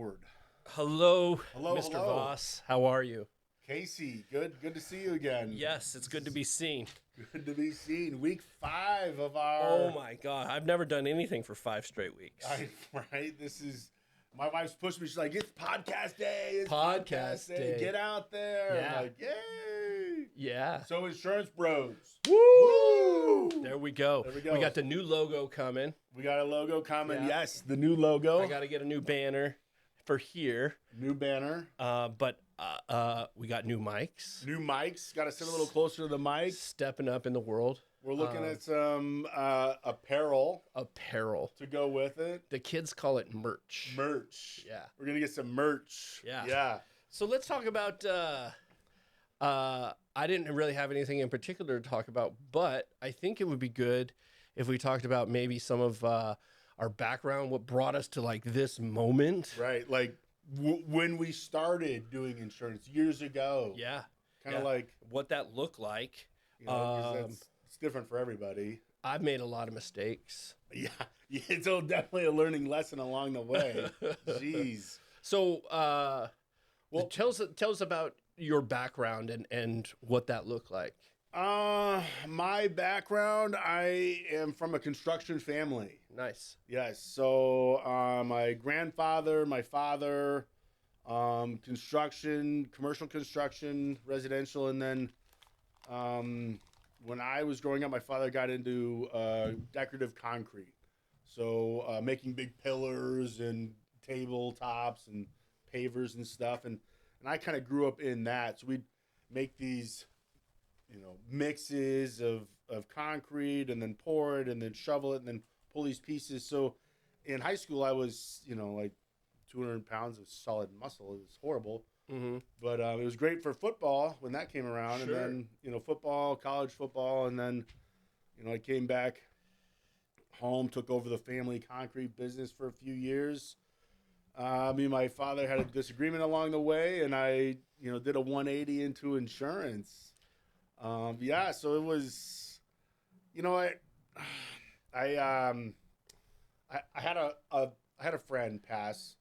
Ford. Hello, Hello, Mr. hello. Voss. How are you? Casey, good to see you again. Yes, it's good to be seen. Good to be seen. Week 5 of our... Oh my God, I've never done anything for 5 straight weeks. Right? This is... My wife's pushed me. She's like, it's podcast day. It's Podcast day. Get out there. Yeah. I'm like, yay. Yeah. So Insurance Bros. Woo! There we go. There we go. We got the new logo coming. We got a logo coming. Yeah. Yes, the new logo. I got to get a new banner for here. New banner. But we got new mics. New mics. Got to sit a little closer to the mic. Stepping up in the world. We're looking at some apparel to go with it. The kids call it merch. Merch. Yeah. We're going to get some merch. Yeah. Yeah. So let's talk about, I didn't really have anything in particular to talk about, but I think it would be good if we talked about maybe some of our background, what brought us to like this moment. Right. Like when we started doing insurance years ago. Yeah. Kind of like. What that looked like. You know, 'cause it's different for everybody. I've made a lot of mistakes. Yeah. It's definitely a learning lesson along the way. Jeez. So, well, tell us about your background and what that looked like. My background, I am from a construction family. Nice. Yes. So, my grandfather, my father, construction, commercial construction, residential, and then, when I was growing up, my father got into decorative concrete. So making big pillars and tabletops and pavers and stuff. And I kind of grew up in that. So we'd make these, mixes of concrete and then pour it and then shovel it and then pull these pieces. So in high school, I was, like 200 pounds of solid muscle. It was horrible. Mm-hmm. But it was great for football when that came around. Sure. And then, football, college football. And then, I came back home, took over the family concrete business for a few years. Me and my father had a disagreement along the way, and I, did a 180 into insurance. So it was, I had a friend pass,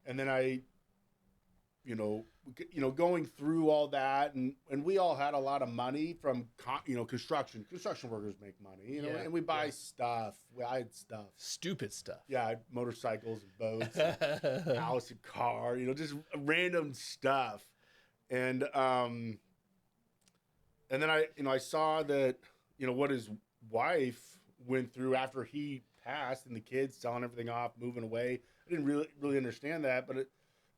and then I, going through all that, and we all had a lot of money from, construction. Construction workers make money, and we buy stuff. I had stuff. Stupid stuff. Yeah, I had motorcycles and boats, and house and car, just random stuff. And then I saw that, what his wife went through after he passed and the kids selling everything off, moving away. I didn't really understand that, but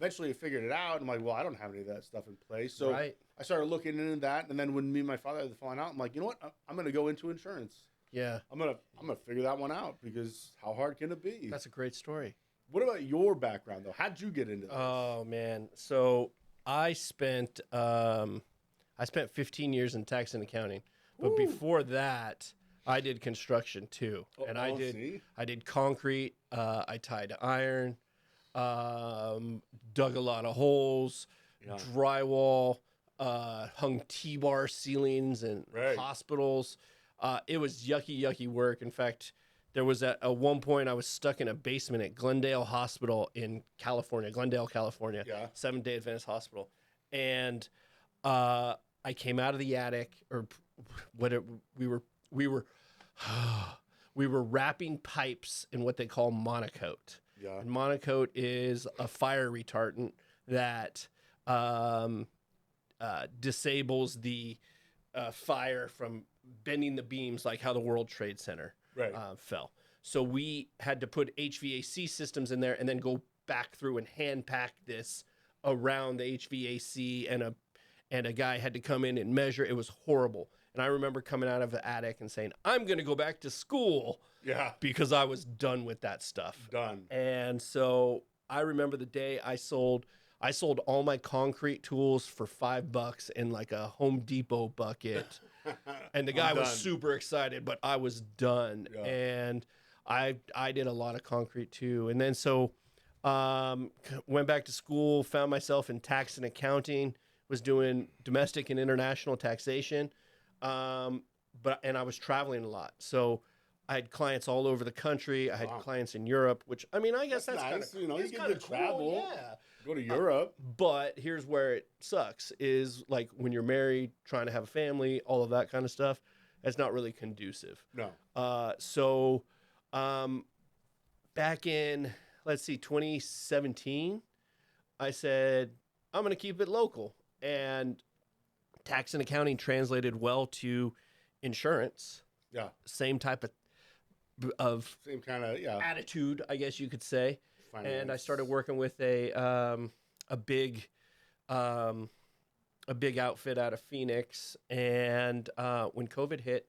eventually I figured it out. I'm like, well, I don't have any of that stuff in place. So I started looking into that. And then when me and my father had the falling out, I'm like, you know what? I'm going to go into insurance. Yeah. I'm going to figure that one out, because how hard can it be? That's a great story. What about your background, though? How'd you get into this? Oh, man. So I spent 15 years in tax and accounting. But before that, I did construction too. And I did concrete. I tied iron, dug a lot of holes, drywall, hung T-bar ceilings in hospitals. It was yucky work. In fact, there was at one point I was stuck in a basement at Glendale Hospital in California, Seventh-day Adventist Hospital. And I came out of the attic, or whatever, we were wrapping pipes in what they call monocoat. Yeah. And monocoat is a fire retardant that disables the fire from bending the beams, like how the World Trade Center fell. So we had to put HVAC systems in there and then go back through and hand pack this around the HVAC, and a guy had to come in and measure. It was horrible. And I remember coming out of the attic and saying, I'm going to go back to school. Yeah. Because I was done with that stuff. Done. And so I remember the day I sold all my concrete tools for $5 in like a Home Depot bucket. And the guy was super excited, but I was done. Yeah. And I did a lot of concrete too. And then so went back to school, found myself in tax and accounting, was doing domestic and international taxation. And I was traveling a lot. So I had clients all over the country. I had clients in Europe, which, I mean, I guess that's nice. kind of, You get to travel. Cool, yeah. Go to Europe. But here's where it sucks is like when you're married, trying to have a family, all of that kind of stuff. That's not really conducive. No. So back in, let's see, 2017, I said, I'm going to keep it local. And tax and accounting translated well to insurance. Yeah. Same type same kind of attitude, I guess you could say. Finance. And I started working with a big outfit out of Phoenix. And when COVID hit,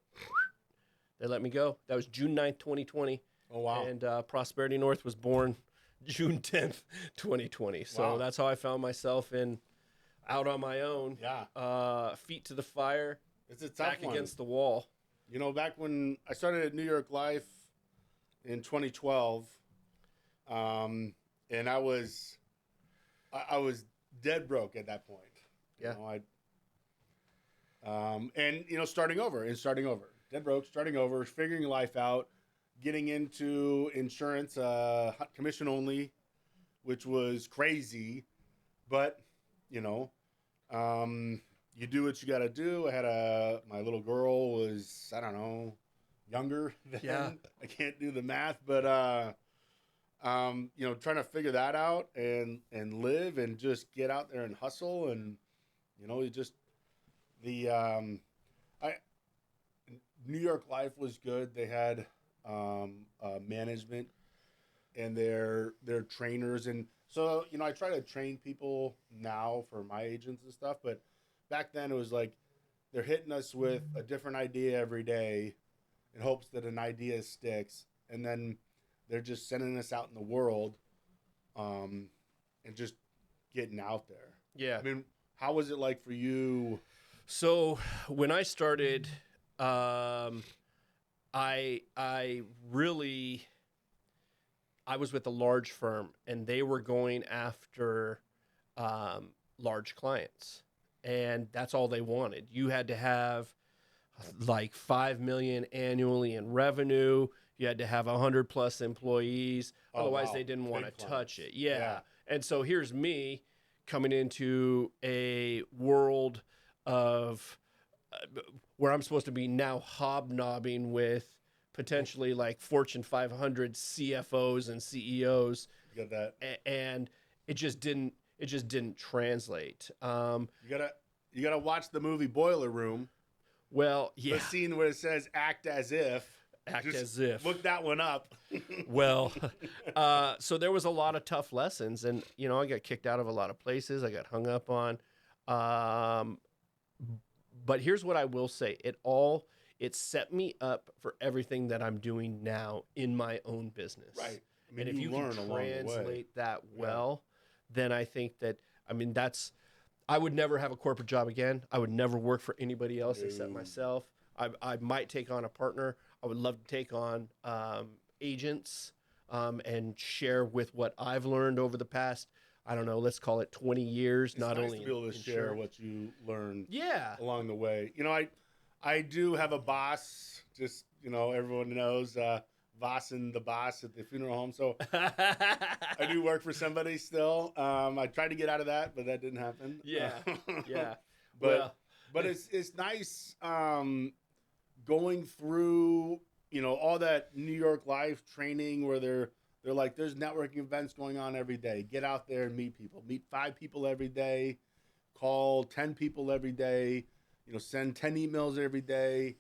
they let me go. That was June 9th, 2020. Oh, wow. And Prosperity North was born June 10th, 2020. So that's how I found myself out on my own. Yeah. Feet to the fire. It's a tough one. Against the wall. You know, back when I started at New York Life in 2012, and I was dead broke at that point. Yeah. And starting over, dead broke, starting over, figuring life out, getting into insurance, commission only, which was crazy, but you do what you got to do. I had my little girl was, I don't know, younger then. Yeah. I can't do the math, but trying to figure that out and live and just get out there and hustle and New York Life was good. They had management and their trainers, and so I try to train people now for my agents and stuff, but back then it was like they're hitting us with a different idea every day in hopes that an idea sticks, and then they're just sending us out in the world and just getting out there. Yeah. I mean, how was it like for you? So when I started, I was with a large firm, and they were going after large clients, and that's all they wanted. You had to have like 5 million annually in revenue. You had to have 100+ employees. Otherwise, they didn't want to touch it. Yeah. And so here's me coming into a world of where I'm supposed to be now hobnobbing with potentially like Fortune 500 CFOs and CEOs. You got that. And it just didn't translate. You gotta watch the movie Boiler Room. Well, yeah. The scene where it says "act as if." Look that one up. Well, so there was a lot of tough lessons, and I got kicked out of a lot of places. I got hung up on. But here's what I will say: it set me up for everything that I'm doing now in my own business. Right. I mean, and if you can translate that well, then I think that I would never have a corporate job again. I would never work for anybody else except myself. I might take on a partner. I would love to take on agents and share with what I've learned over the past, I don't know, let's call it 20 years. It's nice to be able to share what you learned along the way. I do have a boss, just, everyone knows Vossen, the boss at the funeral home. So I do work for somebody still. I tried to get out of that, but that didn't happen. Yeah. Yeah. But it's nice going through, all that New York Life training where they're like, there's networking events going on every day. Get out there and meet people. Meet 5 people every day. Call 10 people every day. Send 10 emails every day.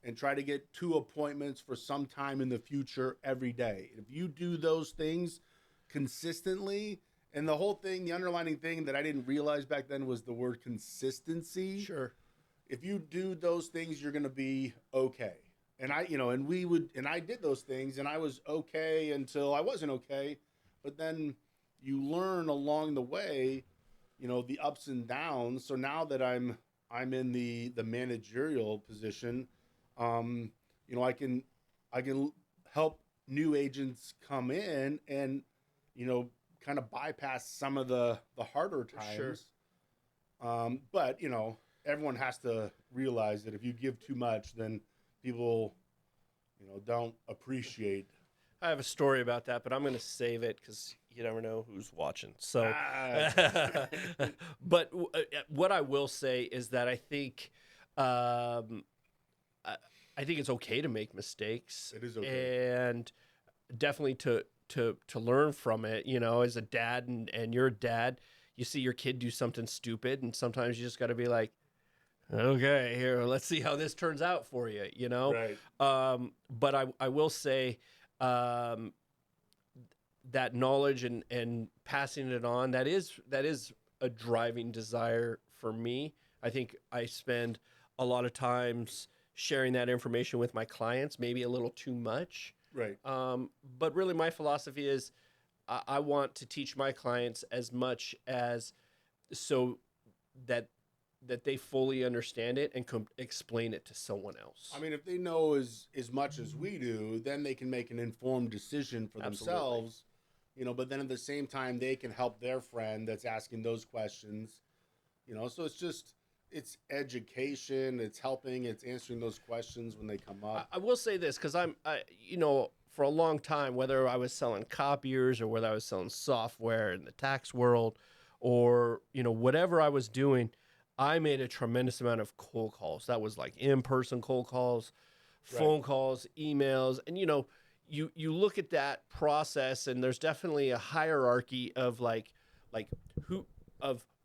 And try to get 2 appointments for some time in the future every day. If you do those things consistently, and the whole thing, the underlining thing that I didn't realize back then was the word consistency. Sure. If you do those things, you're going to be okay. And I did those things, and I was okay until I wasn't okay. But then you learn along the way, the ups and downs. So now that I'm in the managerial position, I can help new agents come in and, kind of bypass some of the harder times. Sure. But, everyone has to realize that if you give too much, then people, don't appreciate. I have a story about that, but I'm going to save it because you never know who's watching. So, but what I will say is that I think, I think it's okay to make mistakes. It is okay, and definitely to learn from it. As a dad, and you're a dad, you see your kid do something stupid, and sometimes you just got to be like, okay, here, let's see how this turns out for you. Right. But I will say. That knowledge and passing it on, that is a driving desire for me. I think I spend a lot of times sharing that information with my clients, maybe a little too much. Right. But really my philosophy is I want to teach my clients as much as so that they fully understand it and explain it to someone else. I mean, if they know as much as we do, then they can make an informed decision for themselves, but then at the same time, they can help their friend that's asking those questions, so it's education, it's helping, it's answering those questions when they come up. I will say this, because for a long time, whether I was selling copiers or whether I was selling software in the tax world or, whatever I was doing, I made a tremendous amount of cold calls. That was like in-person cold calls, phone calls, emails. And, you look at that process and there's definitely a hierarchy of like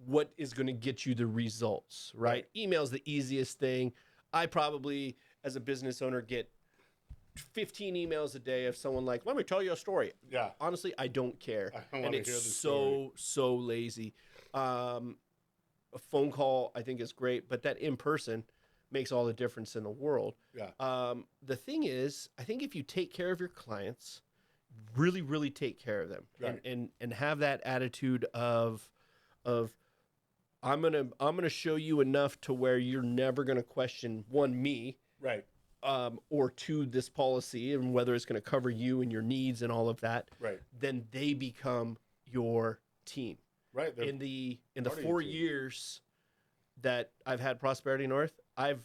what is going to get you the results, right? Email's the easiest thing. I probably, as a business owner, get 15 emails a day of someone like, let me tell you a story. Yeah. Honestly, I don't care. I don't want to hear the story. So lazy. A phone call, I think, is great, but that in person makes all the difference in the world. Yeah. The thing is, I think if you take care of your clients, really, really take care of them, and have that attitude of I'm gonna show you enough to where you're never gonna question, one, me, right, or two, this policy and whether it's gonna cover you and your needs and all of that. Right. Then they become your team. Right. In the 4 years that I've had Prosperity North, I've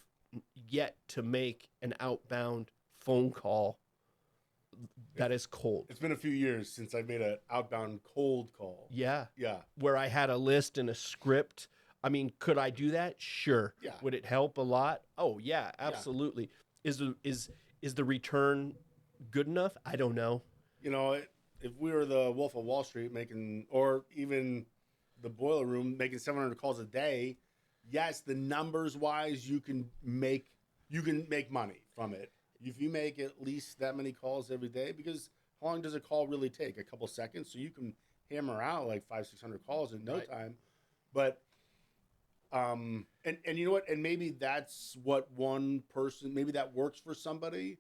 yet to make an outbound phone call that is cold. It's been a few years since I made an outbound cold call. Yeah. Yeah. Where I had a list and a script. I mean, could I do that? Sure. Yeah. Would it help a lot? Oh yeah, absolutely. Yeah. Is the return good enough? I don't know. If we were the Wolf of Wall Street making, or even the Boiler Room making 700 calls a day, yes, the numbers wise, you can make money from it. If you make at least that many calls every day, because how long does a call really take? A couple seconds. So you can hammer out like 500-600 calls in no time. But and you know what? And maybe that's what one person, maybe that works for somebody,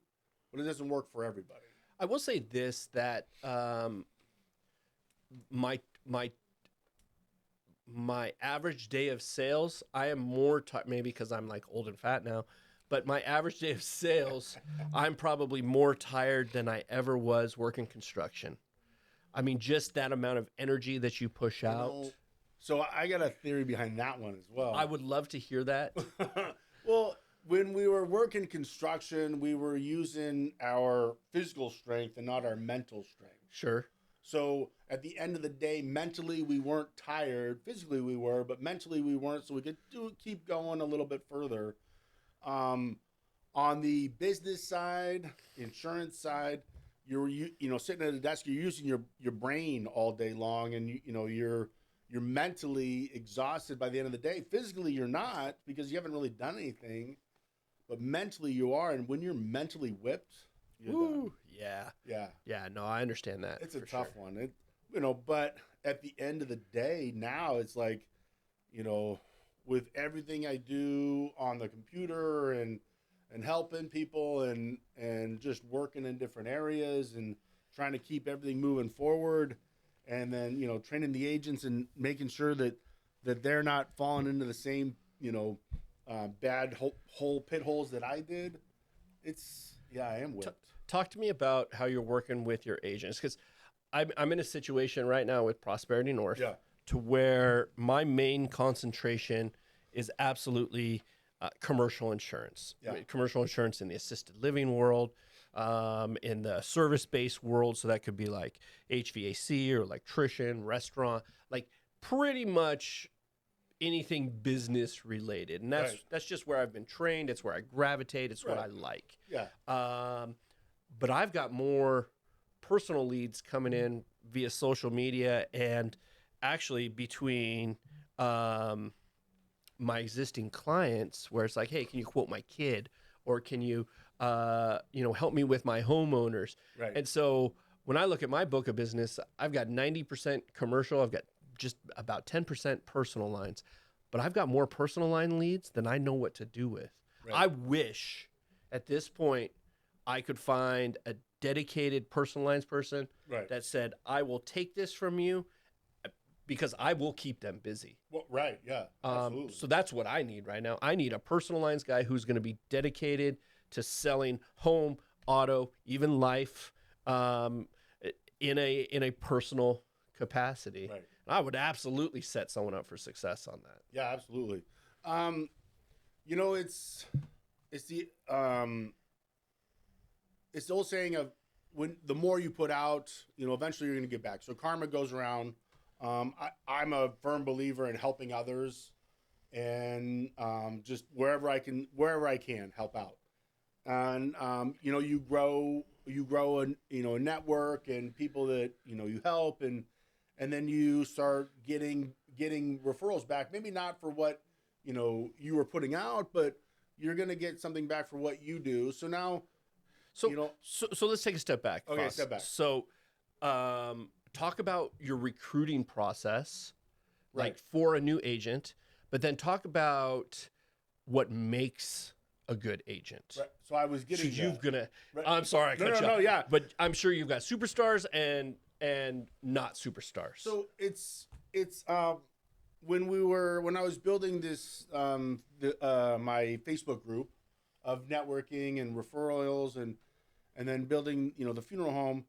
but it doesn't work for everybody. I will say this, that my average day of sales, I am more maybe because I'm like old and fat now, but my average day of sales, I'm probably more tired than I ever was working construction. I mean, just that amount of energy that you push out. So I got a theory behind that one as well. I would love to hear that. Well, when we were working construction, we were using our physical strength and not our mental strength. Sure. So at the end of the day, mentally we weren't tired. Physically we were, but mentally we weren't. So we could keep going a little bit further. On the business side, insurance side, you're sitting at a desk. You're using your brain all day long, and you're mentally exhausted by the end of the day. Physically you're not, because you haven't really done anything, but mentally you are. And when you're mentally whipped, you're done. Yeah. No, I understand that. It's a tough one. But at the end of the day, now it's like, with everything I do on the computer and helping people and just working in different areas and trying to keep everything moving forward, and then training the agents and making sure that they're not falling into the same bad pit holes that I did. I am whipped. Talk to me about how you're working with your agents, because I'm in a situation right now with Prosperity North to where my main concentration is absolutely commercial insurance. Commercial insurance in the assisted living world. in the service-based world. So that could be like HVAC or electrician, restaurant, like pretty much anything business related. And that's just where I've been trained. It's where I gravitate. It's what I like. Yeah. But I've got more personal leads coming in via social media, and actually between my existing clients, where it's like, hey, can you quote my kid, or can you help me with my homeowners? Right. And so when I look at my book of business, I've got 90% commercial. I've got just about 10% personal lines, but I've got more personal line leads than I know what to do with. Right. I wish at this point I could find a dedicated personal lines person that said, I will take this from you because I will keep them busy. Well, right. Yeah. Absolutely. So that's what I need right now. I need a personal lines guy who's going to be dedicated to selling home, auto, even life, in a personal capacity. Right. I would absolutely set someone up for success on that. Yeah, absolutely. It's the old saying of when the more you put out, eventually you're going to get back. So karma goes around. I'm a firm believer in helping others, and just wherever I can help out. And you grow a network and people that you help, and then you start getting referrals back. Maybe not for what you were putting out, but you're gonna get something back for what you do. So now, so let's take a step back. Okay, step back. So, talk about your recruiting process, like for a new agent, but then talk about what makes a good agent. Right. So I was getting. I'm sorry, I cut you off. No, yeah. But I'm sure you've got superstars and not superstars. So it's when I was building this my Facebook group of networking and referrals and then building the funeral home,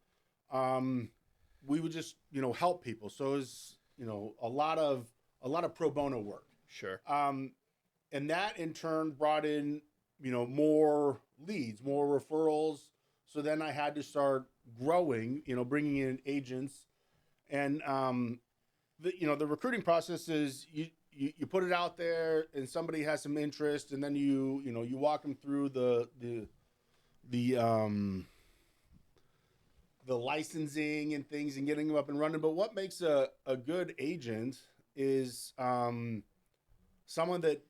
we would just help people. So it was a lot of pro bono work. Sure. And that in turn brought in more leads, more referrals. So then I had to start growing, bringing in agents, and the recruiting process is you put it out there and somebody has some interest, and then you walk them through the licensing and things and getting them up and running. But what makes a good agent is someone that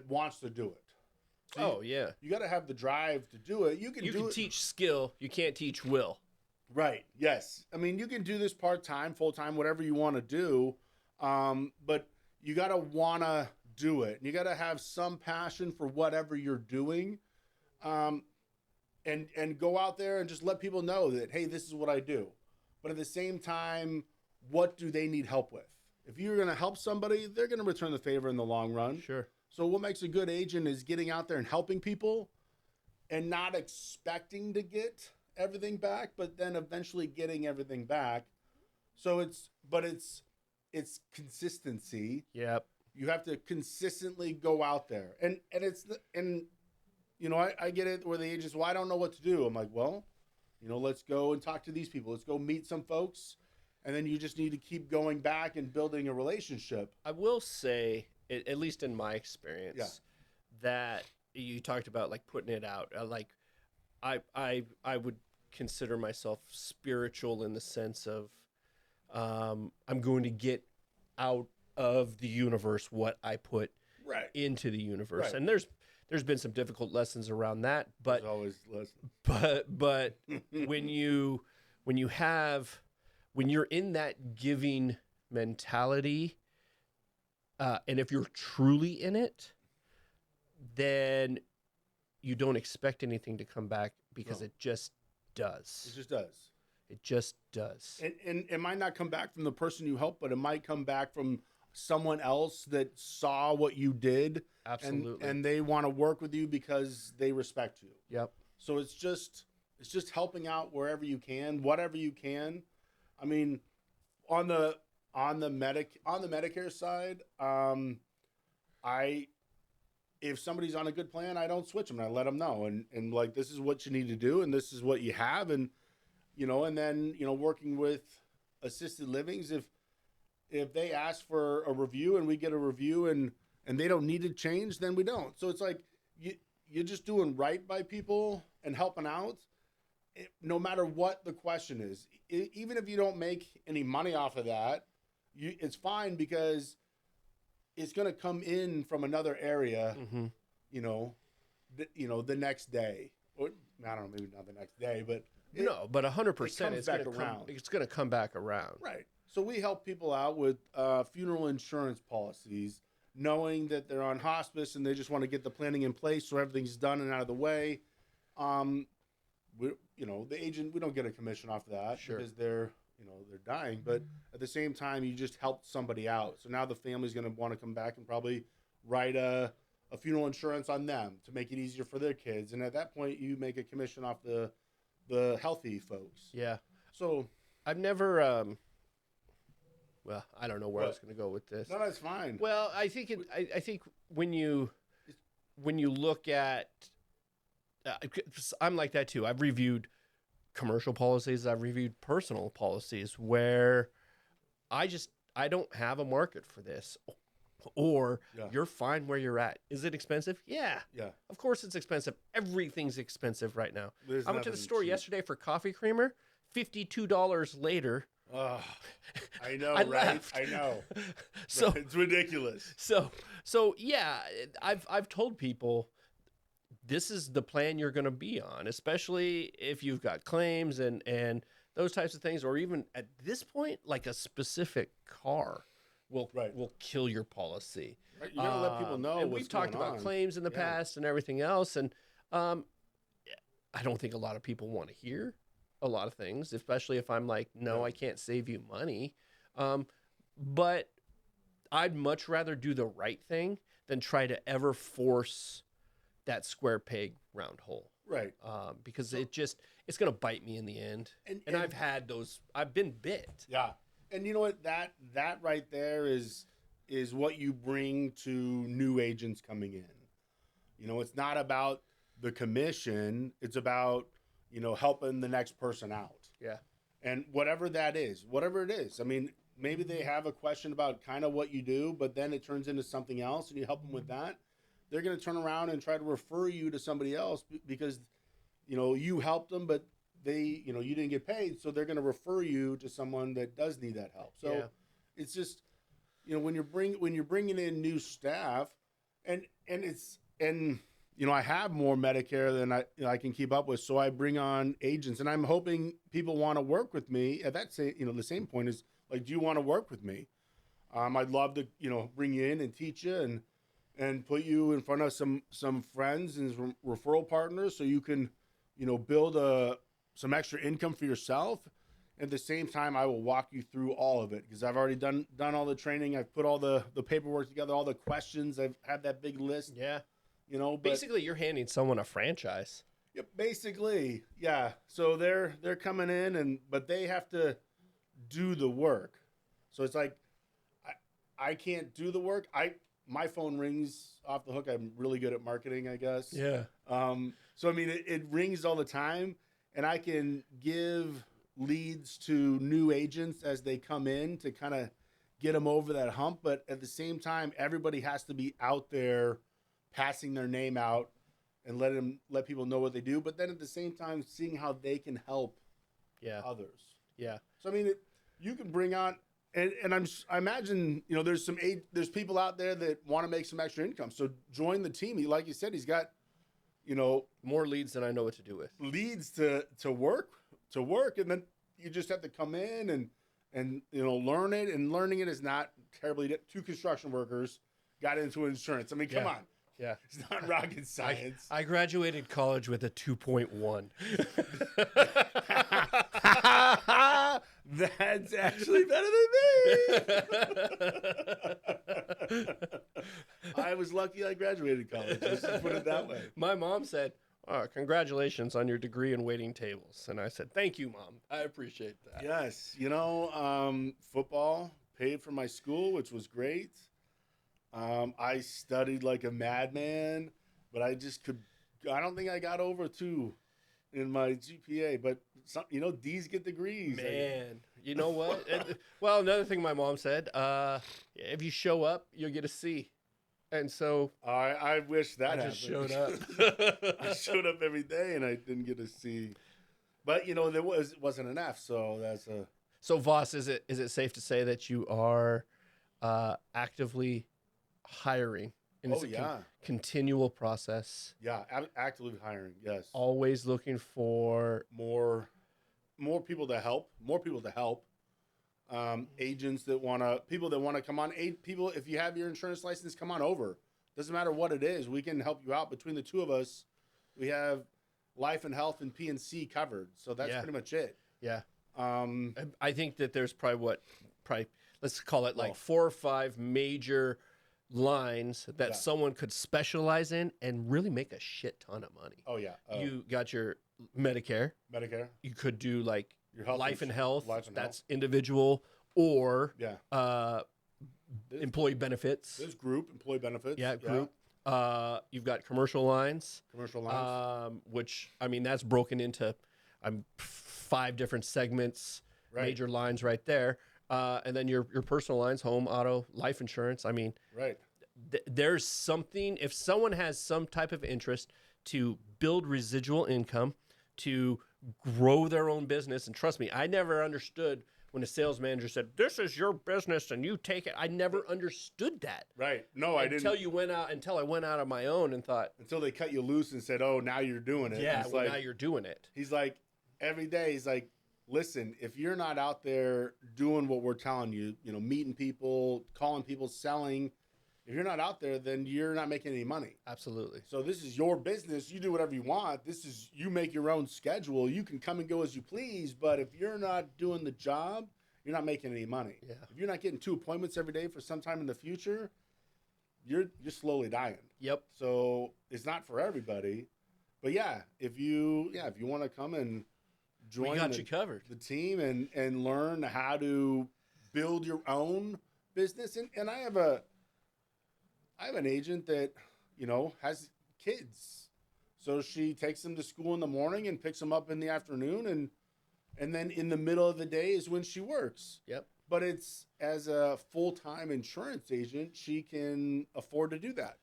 wants to do it. So you got to have the drive to do it. You can teach skill, you can't teach will. Right. Yes. I mean, you can do this part-time, full-time, whatever you want to do. But you got to want to do it. You got to have some passion for whatever you're doing. And go out there and just let people know that, hey, this is what I do. But at the same time, what do they need help with? If you're going to help somebody, they're going to return the favor in the long run. Sure. So what makes a good agent is getting out there and helping people and not expecting to get everything back, but then eventually getting everything back. So it's consistency. Yep. You have to consistently go out there. And I get it where the agents, well, I don't know what to do. I'm like, well, let's go and talk to these people. Let's go meet some folks. And then you just need to keep going back and building a relationship. I will say, at least in my experience, that you talked about like putting it out. I would consider myself spiritual in the sense of I'm going to get out of the universe what I put into the universe. Right. And there's been some difficult lessons around that, but there's always lessons. But when you're in that giving mentality, and if you're truly in it, then you don't expect anything to come back because it just does. It just does. It just does. And it might not come back from the person you helped, but it might come back from someone else that saw what you did. Absolutely. And they want to work with you because they respect you. Yep. So it's just helping out wherever you can, whatever you can. I mean, on the Medicare side, if somebody's on a good plan, I don't switch them. I let them know, and like, this is what you need to do, and this is what you have, and and then working with assisted livings, if they ask for a review and we get a review and they don't need to change, then we don't. So it's like you're just doing right by people and helping out, no matter what the question is. Even if you don't make any money off of that, it's fine, because it's going to come in from another area, the next day. Or I don't know, maybe not the next day, but but 100%, it's going to come back around. Right. So we help people out with funeral insurance policies, knowing that they're on hospice and they just want to get the planning in place so everything's done and out of the way. The agent, we don't get a commission off of that, because they're dying. But at the same time, you just helped somebody out. So now the family's going to want to come back and probably write a funeral insurance on them to make it easier for their kids. And at that point, you make a commission off the healthy folks. Yeah. So I've never, well, I don't know where I was going to go with this. No, that's fine. Well, I think I think when you look at, I'm like that too. I've reviewed commercial policies. I've reviewed personal policies where I don't have a market for this, or you're fine where you're at. Is it expensive? Yeah. Yeah. Of course it's expensive. Everything's expensive right now. I went to the store yesterday for coffee creamer. $52 later. Oh, I know, I right? left. I know. So it's ridiculous. So yeah, I've told people this is the plan you're going to be on, especially if you've got claims and those types of things, or even at this point, like a specific car will kill your policy. Right. You got to let people know. And we've talked about claims in the past and everything else, and I don't think a lot of people want to hear a lot of things, especially if I'm like, no, I can't save you money. But I'd much rather do the right thing than try to ever force that square peg round hole. Right. Because it's going to bite me in the end. And I've had those, I've been bit. Yeah. And you know what, that right there is what you bring to new agents coming in. It's not about the commission. It's about, helping the next person out. Yeah. And whatever it is. I mean, maybe they have a question about kind of what you do, but then it turns into something else and you help them with that. They're going to turn around and try to refer you to somebody else because, you helped them, but they, you didn't get paid. So they're going to refer you to someone that does need that help. So it's just, when you're bringing in new staff and I have more Medicare than I can keep up with. So I bring on agents, and I'm hoping people want to work with me. At that the same point is like, do you want to work with me? I'd love to, bring you in and teach you and put you in front of some friends and referral partners so you can, build some extra income for yourself. At the same time, I will walk you through all of it because I've already done all the training. I've put all the paperwork together, all the questions. I've had that big list. Yeah. But basically you're handing someone a franchise. Yeah, basically. Yeah. So they're coming in but they have to do the work. So it's like, I can't do the work. My phone rings off the hook. I'm really good at marketing, I guess. Yeah. So I mean, it rings all the time, and I can give leads to new agents as they come in to kind of get them over that hump. But at the same time, everybody has to be out there passing their name out and let people know what they do. But then at the same time, seeing how they can help others. Yeah. So I mean, you can bring on. And I imagine, there's people out there that want to make some extra income. So join the team. Like you said, he's got, more leads than I know what to do with. Leads to work. And then you just have to come in and learn it. And learning it is not terribly. 2 construction workers got into insurance. I mean, come on. Yeah. It's not rocket science. I graduated college with a 2.1. That's actually better than me. I was lucky I graduated college. Let's just put it that way. My mom said, congratulations on your degree in waiting tables. And I said, thank you, Mom. I appreciate that. Yes. Football paid for my school, which was great. I studied like a madman, but I don't think I got over 2 in my GPA. But D's get degrees. Man, you know what? Well, another thing my mom said, if you show up, you'll get a C. And so I wish that I happened. just showed up. I showed up every day and I didn't get a C. But there wasn't an F, so that's a. So Voss, is it safe to say that you are actively hiring? And it's a continual process. Yeah, actively hiring. Yes. Always looking for more people to help. More people to help. Agents people that want to come on. People, if you have your insurance license, come on over. Doesn't matter what it is. We can help you out. Between the two of us, we have life and health and P&C covered. So that's pretty much it. Yeah. I think that there's probably let's call it like 4 or 5 major lines that someone could specialize in and really make a shit ton of money. Oh yeah. You got your Medicare. You could do like your life and health. That's individual or employee benefits. There's group employee benefits. Yeah, group. You've got commercial lines. Which I mean that's broken into 5 different segments, major lines right there. And then your personal lines, home, auto, life insurance. I mean, there's something, if someone has some type of interest to build residual income, to grow their own business. And trust me, I never understood when a sales manager said, "This is your business and you take it." I never understood that. Right. No, I didn't. Until I went out on my own and thought. Until they cut you loose and said, "Oh, now you're doing it." Yeah, now you're doing it. He's like, every day, he's like, listen, if you're not out there doing what we're telling you, meeting people, calling people, selling, if you're not out there, then you're not making any money. Absolutely. So this is your business. You do whatever you want. You make your own schedule. You can come and go as you please. But if you're not doing the job, you're not making any money. Yeah. If you're not getting 2 appointments every day for some time in the future, you're slowly dying. Yep. So it's not for everybody. But if you want to come and join, we got you covered. The team and learn how to build your own business. And I have an agent that, has kids. So she takes them to school in the morning and picks them up in the afternoon. And then in the middle of the day is when she works. Yep. But it's as a full-time insurance agent, she can afford to do that.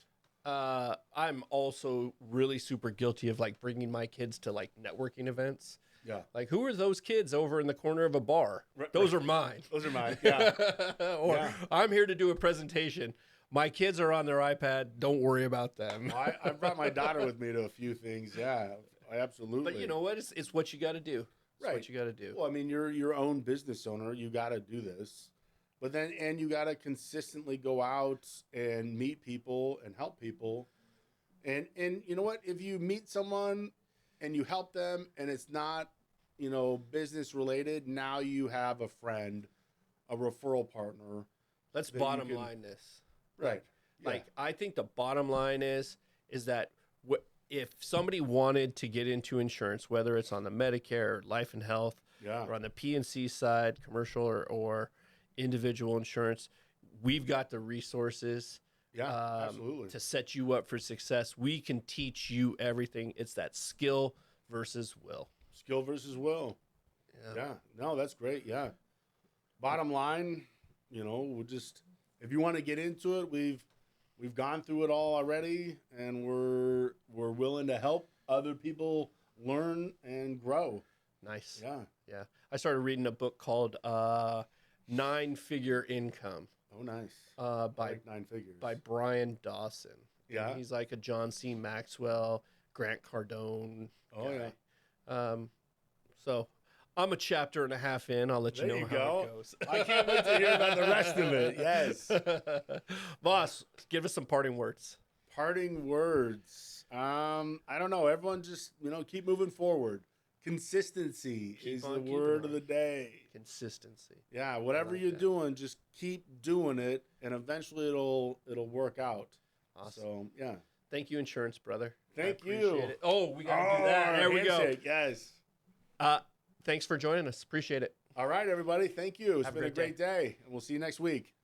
I'm also really super guilty of like bringing my kids to like networking events. Yeah. Like, who are those kids over in the corner of a bar? Those are mine. Those are mine. Yeah. I'm here to do a presentation. My kids are on their iPad. Don't worry about them. I brought my daughter with me to a few things. Yeah, absolutely. But you know what? It's what you got to do. It's what you got to do. Well, I mean, you're your own business owner. You got to do this. But then, and you got to consistently go out and meet people and help people. And you know what? If you meet someone and you help them and it's not, business related, now you have a friend, a referral partner. Let's bottom line this. Right. Like, I think the bottom line is that if somebody wanted to get into insurance, whether it's on the Medicare, or life and health, or on the P&C side, commercial or individual insurance, we've got the resources absolutely, to set you up for success. We can teach you everything. It's that skill versus will. Skill versus will. Yeah. No, that's great. Yeah. Bottom line, we'll just, if you want to get into it, we've gone through it all already, and we're willing to help other people learn and grow. Nice. Yeah. I started reading a book called 9-Figure Income. Oh, nice. By 9 figures. By Brian Dawson. Yeah. And he's like a John C. Maxwell, Grant Cardone. Oh, guy. So I'm a chapter and a half in. I'll let you know how it goes. I can't wait to hear about the rest of it. Yes. Boss, give us some parting words. Parting words. I don't know. Everyone just, keep moving forward. Consistency is the word of the day. Consistency. Yeah, whatever you're doing, just keep doing it, and eventually it'll work out. Awesome. So, yeah. Thank you, insurance brother. Thank you. It. Oh, we got to do that. There we go. Yes. Thanks for joining us. Appreciate it. All right, everybody. Thank you. It's been a great day, and we'll see you next week.